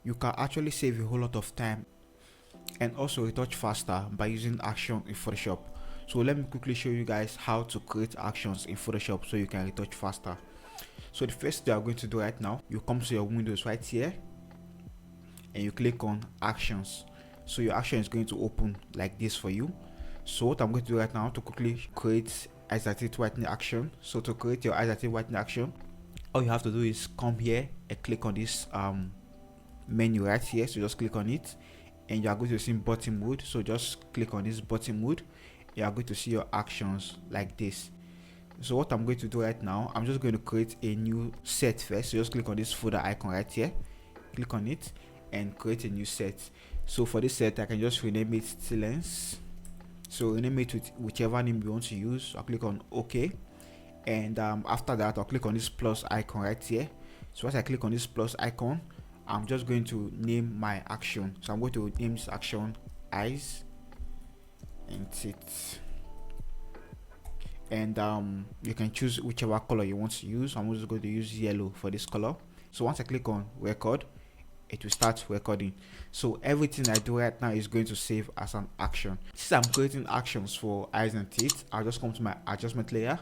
You can actually save a whole lot of time and also retouch faster by using action in Photoshop. So let me quickly show you guys how to create actions in Photoshop so you can retouch faster. So the first thing you are going to do right now, you come to your windows right here and you click on actions. So your action is going to open like this for you. So what I'm going to do right now to quickly create isolated whitening action. So to create your isolated whitening action, all you have to do is come here and click on this menu right here. So just click on it and you are going to see button mode. So just click on this button mode. You are going to see your actions like this. So what I'm going to do right now, I'm just going to create a new set first. So just click on this folder icon right here, click on it and create a new set. So for this set I can just rename it Silence. So rename it with whichever name you want to use. I'll click on OK, and after that I'll click on this plus icon right here. So once I click on this plus icon, I'm just going to name my action. So I'm going to name this action eyes and teeth, and you can choose whichever color you want to use. I'm just going to use yellow for this color. So once I click on record, it will start recording. So everything I do right now is going to save as an action. Since I'm creating actions for eyes and teeth, I'll just come to my adjustment layer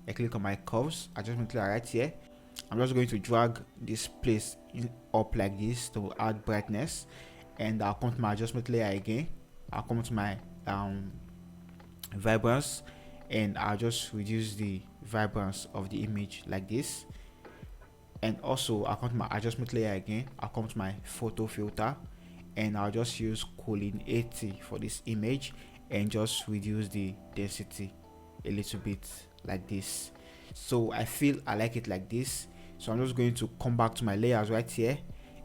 and click on my curves adjustment layer right here. I'm just going to drag this place up like this to add brightness, and I'll come to my adjustment layer again. I'll come to my vibrance, and I'll just reduce the vibrance of the image like this. And also I'll come to my adjustment layer again. I'll come to my photo filter and I'll just use colon 80 for this image and just reduce the density a little bit like this. So I feel I like it like this. So I'm just going to come back to my layers right here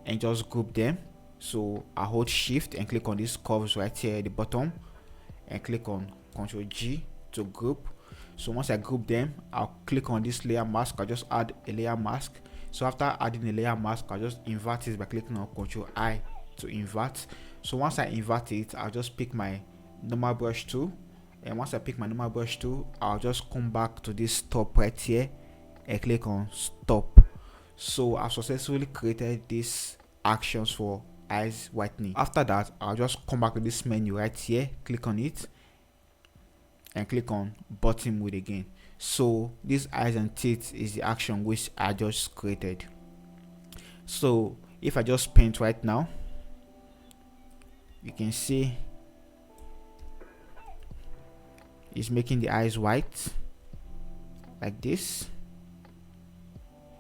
and just group them. So I hold shift and click on these curves right here at the bottom and click on Ctrl G to group. So once I group them, I'll click on this layer mask. I'll just add a layer mask. So after adding a layer mask, I'll just invert it by clicking on Ctrl I to invert. So once I invert it, I'll just pick my normal brush tool, and once I pick my normal brush tool, I'll just come back to this stop right here and click on stop. So I've successfully created these actions for eyes whitening. After that, I'll just come back to this menu right here, click on it and click on button mode again. So this eyes and teeth is the action which I just created. So if I just paint right now, you can see it's making the eyes white like this.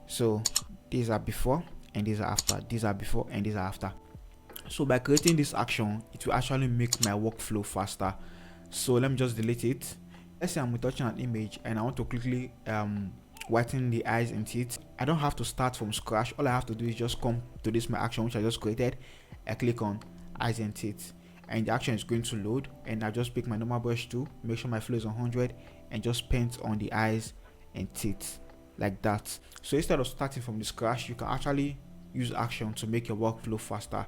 So these are before and these are after, these are before and these are after. So by creating this action, it will actually make my workflow faster. So let me just delete it. Let's say I'm retouching an image and I want to quickly whiten the eyes and teeth. I don't have to start from scratch. All I have to do is just come to this my action which I just created. I click on eyes and teeth and the action is going to load, and I just pick my normal brush tool, make sure my flow is 100 and just paint on the eyes and teeth like that. So instead of starting from the scratch, you can actually use action to make your workflow faster.